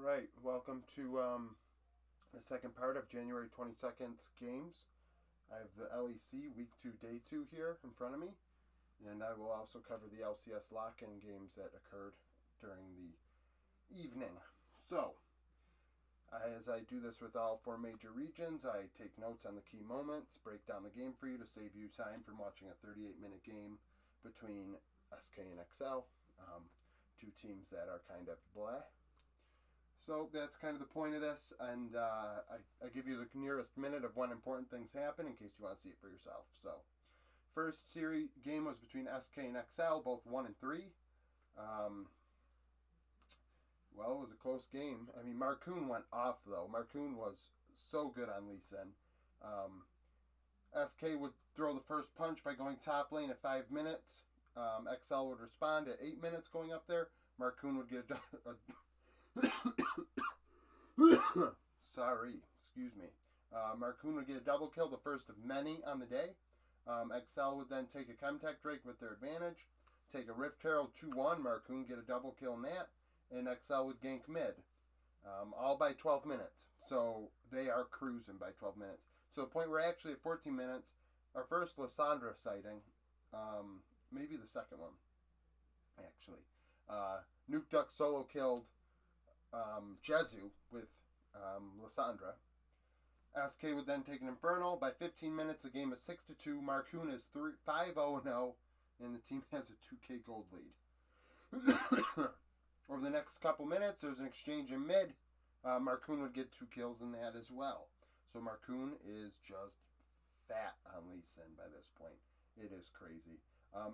right, welcome to the second part of January 22nd games. I have the LEC Week 2, Day 2 here in front of me, and I will also cover the LCS lock-in games that occurred during the evening. So, as I do this with all four major regions, I take notes on the key moments, break down the game for you to save you time from watching a 38-minute game between SK and XL, two teams that are kind of bleh. So that's kind of the point of this, and I give you the nearest minute of when important things happen in case you want to see it for yourself. So, first series game was between SK and XL, both 1 and 3. Well, it was a close game. I mean, Marcoon went off though. Marcoon was so good on Lee Sin. SK would throw the first punch by going top lane at 5 minutes. XL would respond at 8 minutes going up there. Marcoon would get a Sorry, excuse me. Marcoon would get a double kill, the first of many on the day. XL would then take a Chemtech Drake with their advantage, take a Rift Herald 2-1, Marcoon get a double kill in that, and XL would gank mid. All by 12 minutes. So they are cruising by 12 minutes. So the point we're actually at 14 minutes, our first Lysandra sighting, maybe the second one, actually. Nuke Duck solo killed Jezu with Lysandra. SK would then take an Infernal. By 15 minutes, the game is 6-2. Marcoon is 5-0-0, and the team has a 2K gold lead. Over the next couple minutes, there's an exchange in mid. Marcoon would get 2 kills in that as well. So Marcoon is just fat on Lee Sin by this point. It is crazy.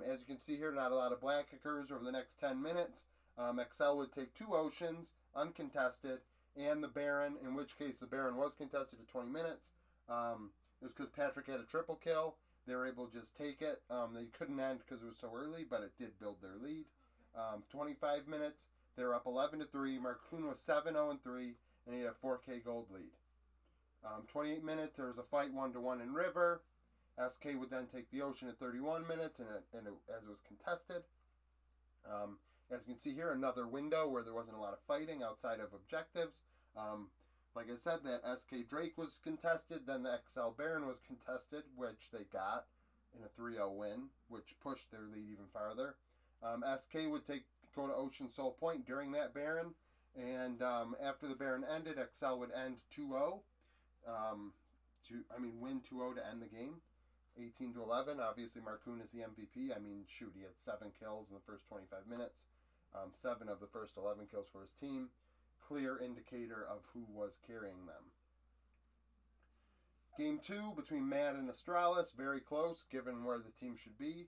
As you can see here, not a lot of black occurs over the next 10 minutes. XL would take 2 Oceans, uncontested, and the Baron, in which case the Baron was contested at 20 minutes. It was because Patrick had a triple kill. They were able to just take it. They couldn't end because it was so early, but it did build their lead. 25 minutes, they were up 11-3. Marcoon was 7-0-3, and he had a 4K gold lead. 28 minutes, there was a fight 1-1 in River. SK would then take the Ocean at 31 minutes, as it was contested. As you can see here, another window where there wasn't a lot of fighting outside of objectives. Like I said, that SK Drake was contested, then the XL Baron was contested, which they got in a 3-0 win, which pushed their lead even farther. SK would go to Ocean Soul Point during that Baron, and after the Baron ended, XL would end 2-0. Win 2-0 to end the game. 18-11. Obviously, Marcoon is the MVP. I mean, shoot, he had 7 kills in the first 25 minutes. 7 of the first 11 kills for his team. Clear indicator of who was carrying them. Game 2 between Mad and Astralis. Very close, given where the team should be.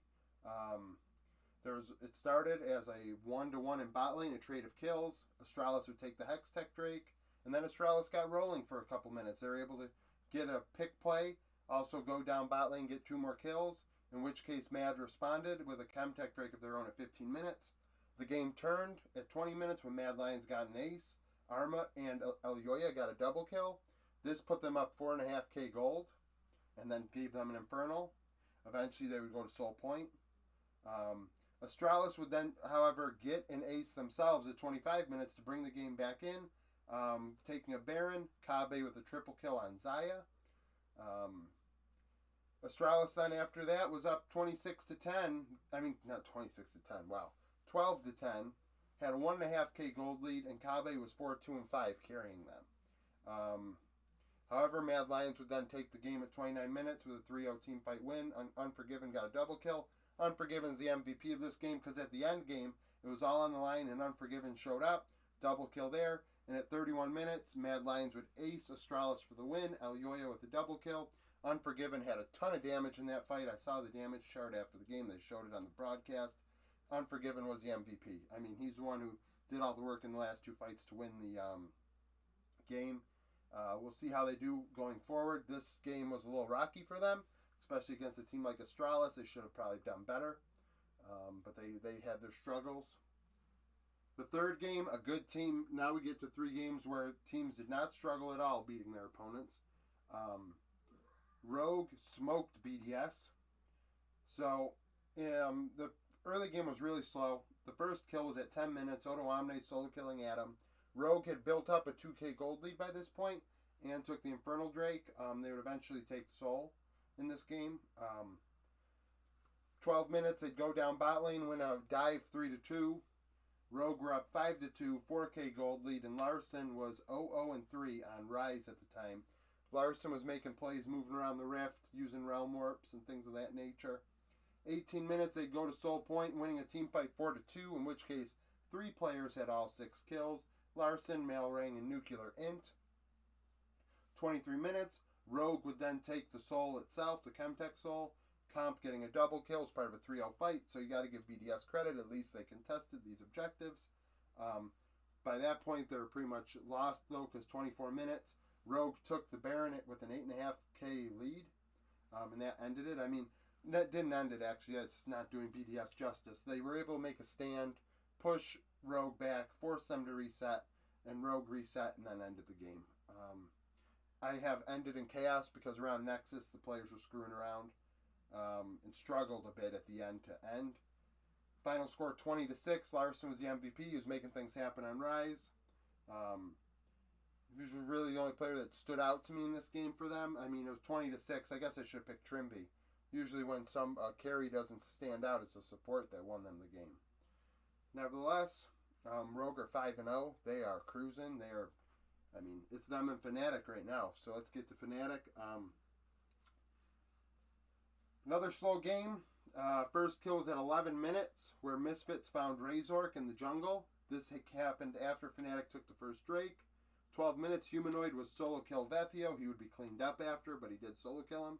It started as a 1-1 in bot lane, a trade of kills. Astralis would take the Hextech Drake. And then Astralis got rolling for a couple minutes. They were able to get a pick play. Also go down bot lane, get 2 more kills, in which case Mad responded with a Chemtech Drake of their own at 15 minutes. The game turned at 20 minutes when Mad Lions got an ace. Arma and Elyoya got a double kill. This put them up 4.5k gold, and then gave them an Infernal. Eventually they would go to Soul Point. Astralis would then, however, get an ace themselves at 25 minutes to bring the game back in, taking a Baron, Kabe with a triple kill on Xayah. Astralis then after that was up 26-10. Not 26-10, wow. 12-10. Had a 1.5k gold lead, and Kabe was 4-2-5 carrying them. However, Mad Lions would then take the game at 29 minutes with a 3-0 team fight win. Unforgiven got a double kill. Unforgiven's the MVP of this game because at the end game, it was all on the line, and Unforgiven showed up. Double kill there. And at 31 minutes, Mad Lions would ace Astralis for the win. Elyoya with a double kill. Unforgiven had a ton of damage in that fight. I saw the damage chart after the game. They showed it on the broadcast. Unforgiven was the MVP. I mean, he's the one who did all the work in the last 2 fights to win the game. We'll see how they do going forward. This game was a little rocky for them, especially against a team like Astralis. They should have probably done better, but they had their struggles. The third game, a good team. Now we get to 3 games where teams did not struggle at all beating their opponents. Rogue smoked BDS. So the early game was really slow. The first kill was at 10 minutes. Odo Omne solo killing Adam. Rogue had built up a 2k gold lead by this point and took the Infernal Drake. They would eventually take Soul in this game. 12 minutes, they'd go down bot lane, win a dive 3-2. Rogue were up 5-2, 4k gold lead, and Larson was 0-3 on Rise at the time. Larson was making plays, moving around the rift, using realm warps and things of that nature. 18 minutes, they'd go to Soul Point, winning a team fight 4-2, in which case 3 players had all 6 kills. Larson, Malrang, and Nuclear Int. 23 minutes, Rogue would then take the Soul itself, the Chemtech Soul. Comp getting a double kill as part of a 3-0 fight, so you got to give BDS credit. At least they contested these objectives. By that point, they were pretty much lost, though, because 24 minutes, Rogue took the Baron with an 8.5k lead, and that ended it. I mean, that didn't end it, actually. That's not doing BDS justice. They were able to make a stand, push Rogue back, force them to reset, and Rogue reset and then ended the game. I have ended in chaos because around Nexus, the players were screwing around. And struggled a bit at the end to end. Final score 20-6. Larson was the MVP. He was making things happen on Rise. He was really the only player that stood out to me in this game for them. I mean, it was 20-6. I guess I should have picked Trimby. Usually when some carry doesn't stand out, it's a support that won them the game. Nevertheless, Rogue are 5-0. They are cruising. They are, I mean, it's them and Fnatic right now. So let's get to Fnatic. Another slow game. First kill was at 11 minutes, where Misfits found Razork in the jungle. This happened after Fnatic took the first Drake. 12 minutes, Humanoid was solo kill Vethio. He would be cleaned up after, but he did solo kill him.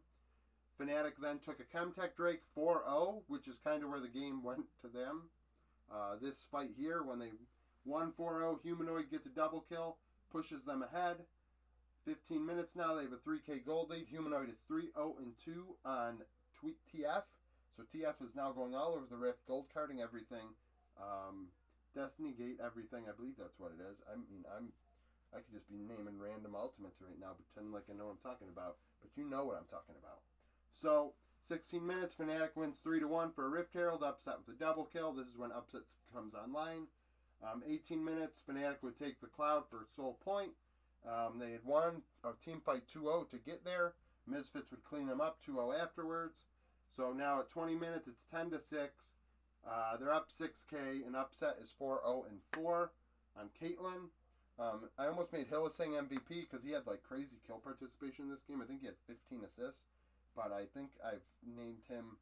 Fnatic then took a Chemtech Drake 4-0, which is kind of where the game went to them. This fight here, when they won 4-0, Humanoid gets a double kill, pushes them ahead. 15 minutes now, they have a 3k gold lead. Humanoid is 3-0-2 on TF. So TF is now going all over the Rift, gold carding everything. Destiny Gate everything. I believe that's what it is. I mean, I could just be naming random ultimates right now, pretending like I know what I'm talking about. But you know what I'm talking about. So, 16 minutes, Fnatic wins 3-1 for a Rift Herald, upset with a double kill. This is when upset comes online. 18 minutes, Fnatic would take the Cloud for Soul Point. They had won a team fight 2-0 to get there. Misfits would clean them up 2-0 afterwards. So now at 20 minutes, it's 10-6. They're up 6k, and upset is 4-0-4 on Caitlyn. I almost made Hillisang MVP because he had like crazy kill participation in this game. I think he had 15 assists, but I think I've named him.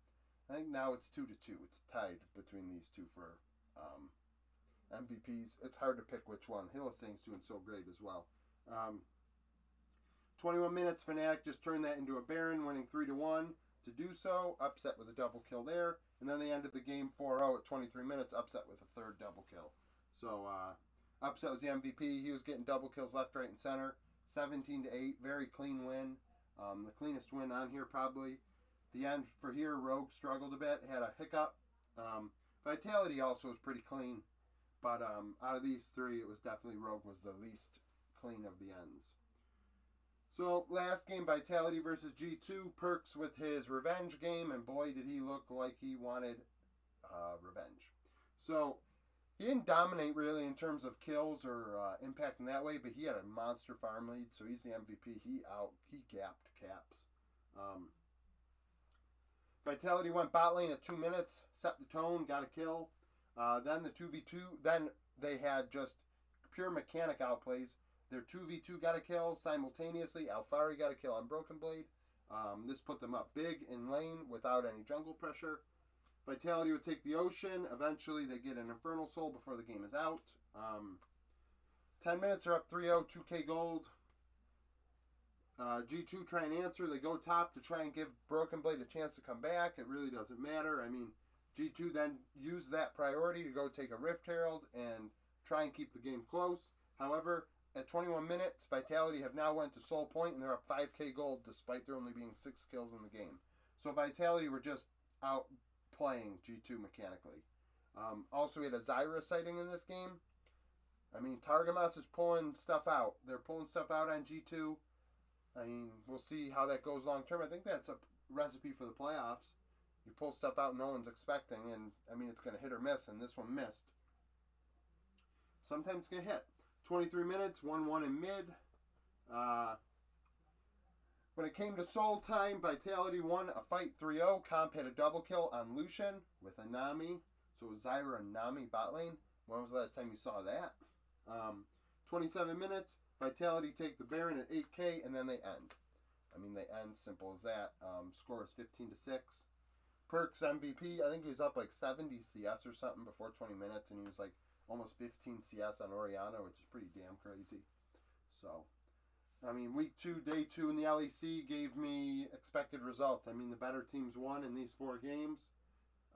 I think now it's 2-2. It's tied between these two for MVPs. It's hard to pick which one. Hillisang's doing so great as well. 21 minutes, Fnatic just turned that into a Baron, winning 3-1 to do so. Upset with a double kill there. And then they ended the game 4-0 at 23 minutes, upset with a third double kill. So, upset was the MVP. He was getting double kills left, right, and center. 17-8, very clean win. The cleanest win on here, probably. The end for here, Rogue struggled a bit, had a hiccup. Vitality also was pretty clean. But out of these three, it was definitely Rogue was the least clean of the ends. So, last game, Vitality versus G2. Perks with his revenge game, and boy, did he look like he wanted revenge. So, he didn't dominate really in terms of kills or impact in that way, but he had a monster farm lead, so he's the MVP. He gapped Caps. Vitality went bot lane at 2 minutes, set the tone, got a kill. Then the 2v2, then they had just pure mechanic outplays. Their 2v2 got a kill simultaneously. Alfari got a kill on Broken Blade. This put them up big in lane without any jungle pressure. Vitality would take the Ocean. Eventually, they get an Infernal Soul before the game is out. 10 minutes are up 3-0, 2k gold. G2 try and answer. They go top to try and give Broken Blade a chance to come back. It really doesn't matter. I mean, G2 then used that priority to go take a Rift Herald and try and keep the game close. However, at 21 minutes, Vitality have now went to Soul Point, and they're up 5k gold despite there only being 6 kills in the game. So Vitality were just outplaying G2 mechanically. Also, we had a Zyra sighting in this game. I mean, Targamas is pulling stuff out. They're pulling stuff out on G2. I mean, we'll see how that goes long term. I think that's a recipe for the playoffs. You pull stuff out no one's expecting, and I mean, it's going to hit or miss, and this one missed. Sometimes it's going to hit. 23 minutes, 1-1 in mid. When it came to soul time, Vitality won a fight 3-0. Comp had a double kill on Lucian with a Nami. So it was Zyra and Nami bot lane. When was the last time you saw that? 27 minutes, Vitality take the Baron at 8k, and then they end. I mean, they end, simple as that. Score is 15-6. Perks MVP, I think he was up like 70 CS or something before 20 minutes, and he was like almost 15 CS on Oriana, which is pretty damn crazy. So, I mean, week 2, day 2 in the LEC gave me expected results. I mean, the better teams won in these 4 games,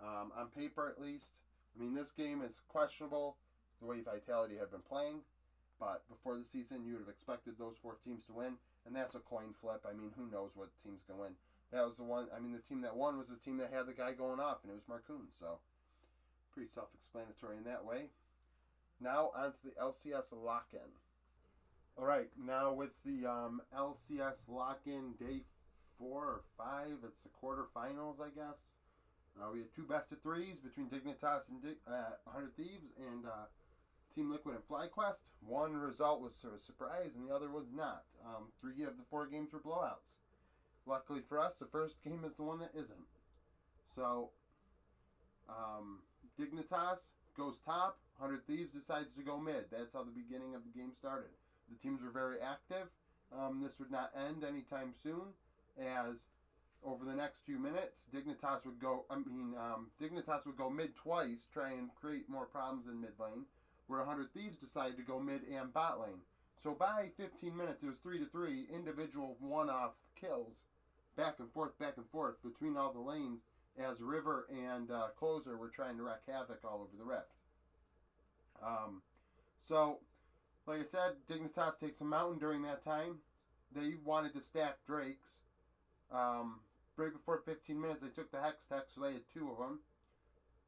on paper at least. I mean, this game is questionable, the way Vitality had been playing, but before the season, you would have expected those 4 teams to win, and that's a coin flip. I mean, who knows what team's going to win. That was the one, I mean, the team that won was the team that had the guy going off, and it was Marcoon, so pretty self-explanatory in that way. Now, on to the LCS lock-in. All right, now with the LCS lock-in day 4 or 5, it's the quarterfinals, I guess. We had 2 best-of-3s between Dignitas and 100 Thieves and Team Liquid and FlyQuest. One result was sort of a surprise, and the other was not. 3 of the 4 games were blowouts. Luckily for us, the first game is the one that isn't. So, Dignitas goes top. 100 Thieves decides to go mid. That's how the beginning of the game started. The teams were very active. This would not end anytime soon, as over the next few minutes, Dignitas would go mid twice, try and create more problems in mid lane, where 100 Thieves decided to go mid and bot lane. So by 15 minutes, it was 3-3 individual one-off kills, back and forth between all the lanes, as River and Closer were trying to wreak havoc all over the Rift. So, like I said, Dignitas takes a mountain during that time. They wanted to stack Drakes. Right before 15 minutes, they took the Hex Tech, so they had 2 of them.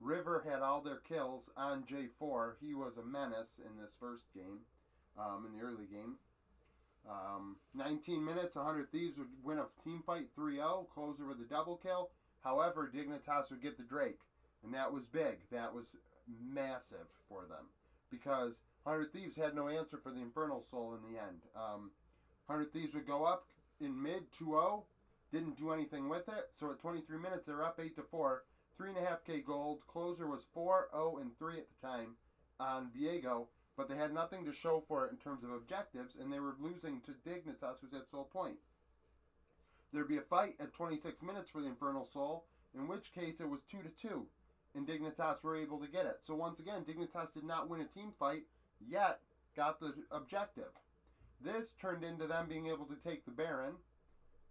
River had all their kills on J4. He was a menace in this first game, in the early game. 19 minutes, 100 Thieves would win a team fight 3-0, Closer with a double kill. However, Dignitas would get the Drake, and that was big. That was massive for them, because 100 Thieves had no answer for the Infernal Soul in the end. 100 Thieves would go up in mid 2-0, didn't do anything with it, so at 23 minutes, they're up 8-4, 3.5k gold. Closer was 4-0-3 at the time on Viego, but they had nothing to show for it in terms of objectives, and they were losing to Dignitas, who's at sole point. There'd be a fight at 26 minutes for the Infernal Soul, in which case it was 2-2, and Dignitas were able to get it. So once again, Dignitas did not win a team fight, yet got the objective. This turned into them being able to take the Baron,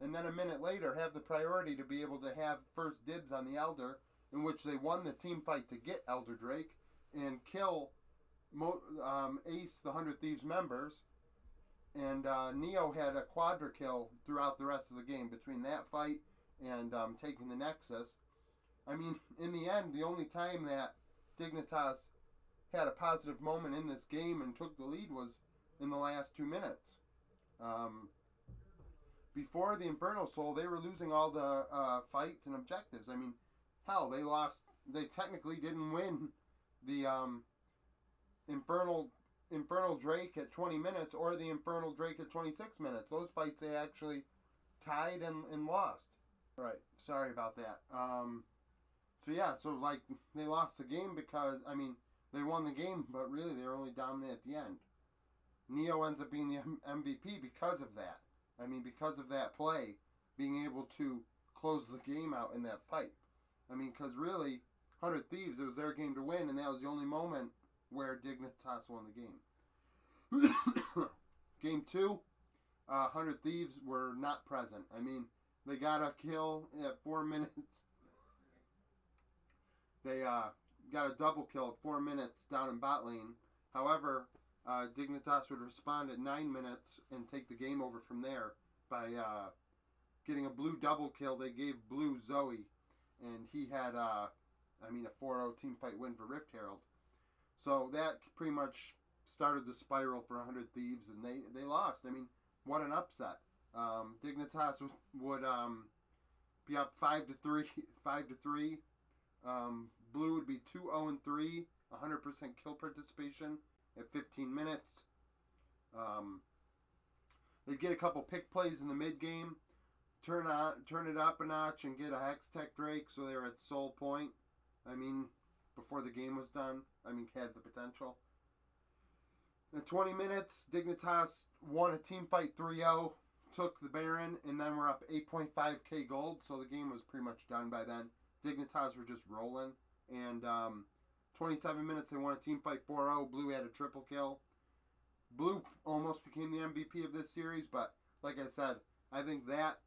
and then a minute later have the priority to be able to have first dibs on the Elder, in which they won the team fight to get Elder Drake and kill Ace, the 100 Thieves members, and Neo had a quadra kill throughout the rest of the game between that fight and taking the Nexus. I mean, in the end, the only time that Dignitas had a positive moment in this game and took the lead was in the last 2 minutes. Before the Infernal Soul, they were losing all the fights and objectives. I mean, hell, they technically didn't win the Infernal Drake at 20 minutes or the Infernal Drake at 26 minutes. Those fights they actually tied and lost. Right, sorry about that. So like, they lost the game because, I mean, they won the game, but really they were only dominant at the end. Neo ends up being the MVP because of that. I mean, because of that play, being able to close the game out in that fight. I mean, because really, 100 Thieves, it was their game to win, and that was the only moment where Dignitas won the game. Game 2, 100 Thieves were not present. I mean, they got a kill at 4 minutes. They got a double kill at 4 minutes down in bot lane. However, Dignitas would respond at 9 minutes and take the game over from there by getting a blue double kill. They gave blue Zoe, and he had a 4-0 team fight win for Rift Herald. So that pretty much started the spiral for 100 Thieves, and they lost. I mean, what an upset. Dignitas would be up 5-3. Blue would be 2-0-3, 100% kill participation at 15 minutes. They'd get a couple pick plays in the mid game, turn it up a notch, and get a Hex Tech Drake, so they were at soul point. I mean, before the game was done. I mean, had the potential. In 20 minutes, Dignitas won a team fight 3-0, took the Baron, and then we're up 8.5k gold, so the game was pretty much done by then. Dignitas were just rolling, and 27 minutes, they won a team fight 4-0. Blue had a triple kill. Blue almost became the MVP of this series, but like I said, I think that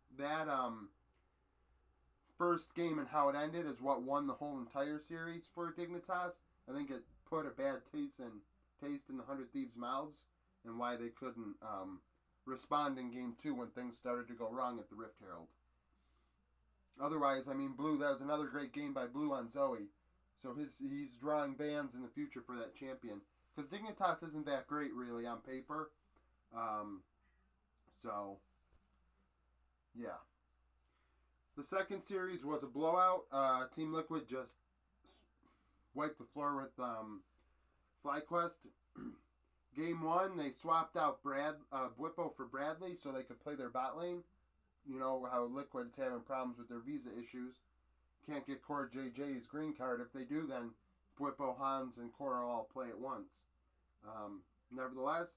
first game and how it ended is what won the whole entire series for Dignitas. I think it put a bad taste in the 100 Thieves' mouths, and why they couldn't respond in Game 2 when things started to go wrong at the Rift Herald. Otherwise, I mean, Blue, that was another great game by Blue on Zoe. So he's drawing bans in the future for that champion. Because Dignitas isn't that great, really, on paper. So, yeah. The second series was a blowout. Team Liquid just wiped the floor with FlyQuest. Game 1, they swapped out Bwippo for Bradley so they could play their bot lane. You know how Liquid's having problems with their visa issues. Can't get Core JJ's green card. If they do, then Bwippo, Hans, and Core all play at once. Nevertheless,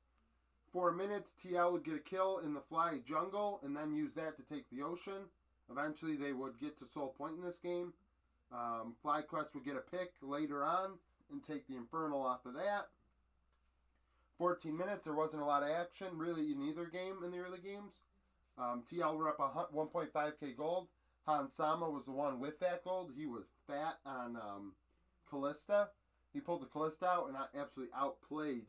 4 minutes, TL would get a kill in the Fly jungle and then use that to take the ocean. Eventually, they would get to Soul Point in this game. FlyQuest would get a pick later on and take the Infernal off of that. 14 minutes, there wasn't a lot of action really in either game in the early games. TL were up 1.5k gold. Han Sama was the one with that gold. He was fat on Callista. He pulled the Callista out and absolutely outplayed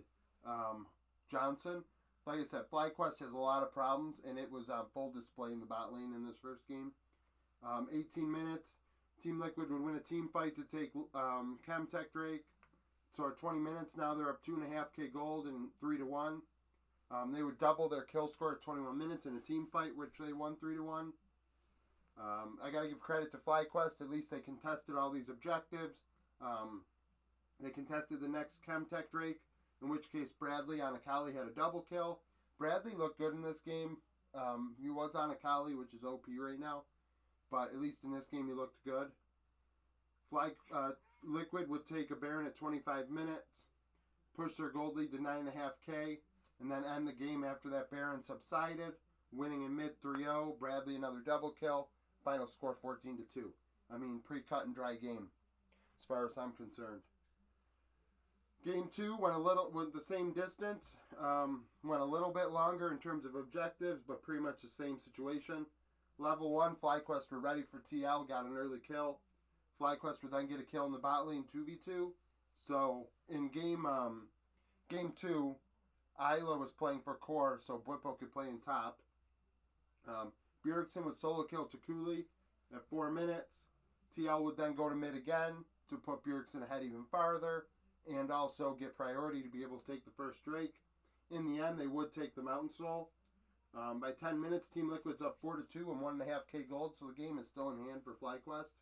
Johnson. Like I said, FlyQuest has a lot of problems, and it was on full display in the bot lane in this first game. 18 minutes, Team Liquid would win a team fight to take Chemtech Drake. So at 20 minutes now, they're up 2.5k gold and 3-1. They would double their kill score at 21 minutes in a team fight, which they won 3-1. I got to give credit to FlyQuest. At least they contested all these objectives. They contested the next Chemtech Drake, in which case Bradley on Akali had a double kill. Bradley looked good in this game. He was on Akali, which is OP right now. But at least in this game, he looked good. Liquid would take a Baron at 25 minutes, push their gold lead to 9.5k, and then end the game after that Baron subsided, winning in mid 3-0. Bradley another double kill. Final score 14-2. I mean, pretty cut and dry game, as far as I'm concerned. Game 2 went the same distance, went a little bit longer in terms of objectives, but pretty much the same situation. Level 1, FlyQuest were ready for TL, got an early kill. FlyQuest would then get a kill in the bot lane 2v2. So in game 2, Isla was playing for core, so Bwippo could play in top. Bjergsen would solo kill Takuli at 4 minutes. TL would then go to mid again to put Bjergsen ahead even farther, and also get priority to be able to take the first Drake. In the end, they would take the Mountain Soul. By 10 minutes, Team Liquid's up 4-2 and 1.5k gold, so the game is still in hand for FlyQuest.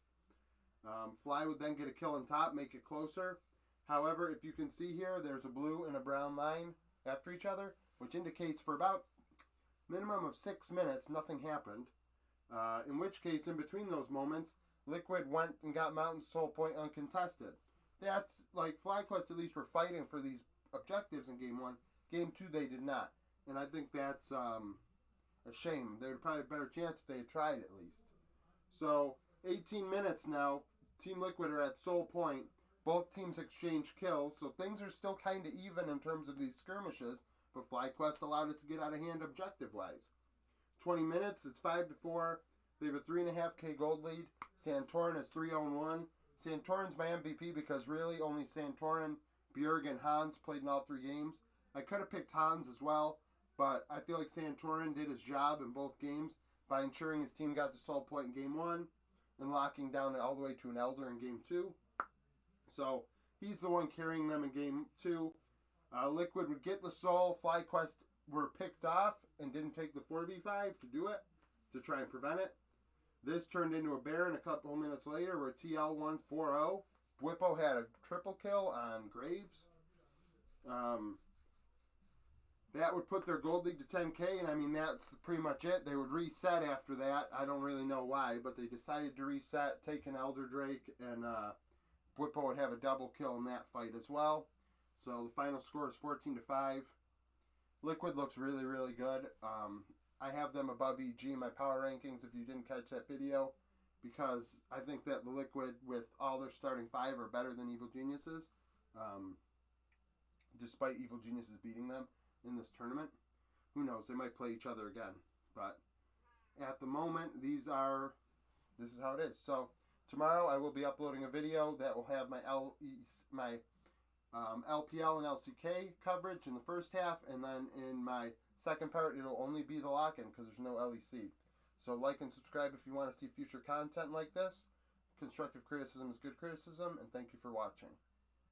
Fly would then get a kill on top, make it closer. However, if you can see here, there's a blue and a brown line after each other, which indicates for about minimum of 6 minutes, nothing happened. In which case, in between those moments, Liquid went and got Mountain Soul Point uncontested. That's, like, FlyQuest at least were fighting for these objectives in Game 1. Game 2, they did not. And I think that's a shame. They would probably have a better chance if they had tried at least. So, 18 minutes now. Team Liquid are at Soul Point. Both teams exchange kills, so things are still kind of even in terms of these skirmishes, but FlyQuest allowed it to get out of hand objective-wise. 20 minutes, it's 5-4. They have a 3.5k gold lead. Santorin is 3-0-1. Santorin's my MVP because really only Santorin, Bjerg, and Hans played in all 3 games. I could have picked Hans as well, but I feel like Santorin did his job in both games by ensuring his team got to Soul Point in Game 1 and locking down all the way to an Elder in Game 2. So he's the one carrying them in Game 2. Liquid would get the Soul. FlyQuest were picked off and didn't take the 4v5 to do it, to try and prevent it. This turned into a Baron a couple minutes later where TL won 4-0. Bwippo had a triple kill on Graves. that would put their Gold League to 10K, and I mean, that's pretty much it. They would reset after that. I don't really know why, but they decided to reset, take an Elder Drake, and Whippo would have a double kill in that fight as well. So the final score is 14-5. Liquid looks really, really good. I have them above EG in my power rankings if you didn't catch that video, because I think that the Liquid, with all their starting 5, are better than Evil Geniuses, despite Evil Geniuses beating them in this tournament. Who knows? They might play each other again. But at the moment, this is how it is. So tomorrow I will be uploading a video that will have my LPL and LCK coverage in the first half, and then in my second part it'll only be the lock-in because there's no LEC. So like and subscribe if you want to see future content like this. Constructive criticism is good criticism, and thank you for watching.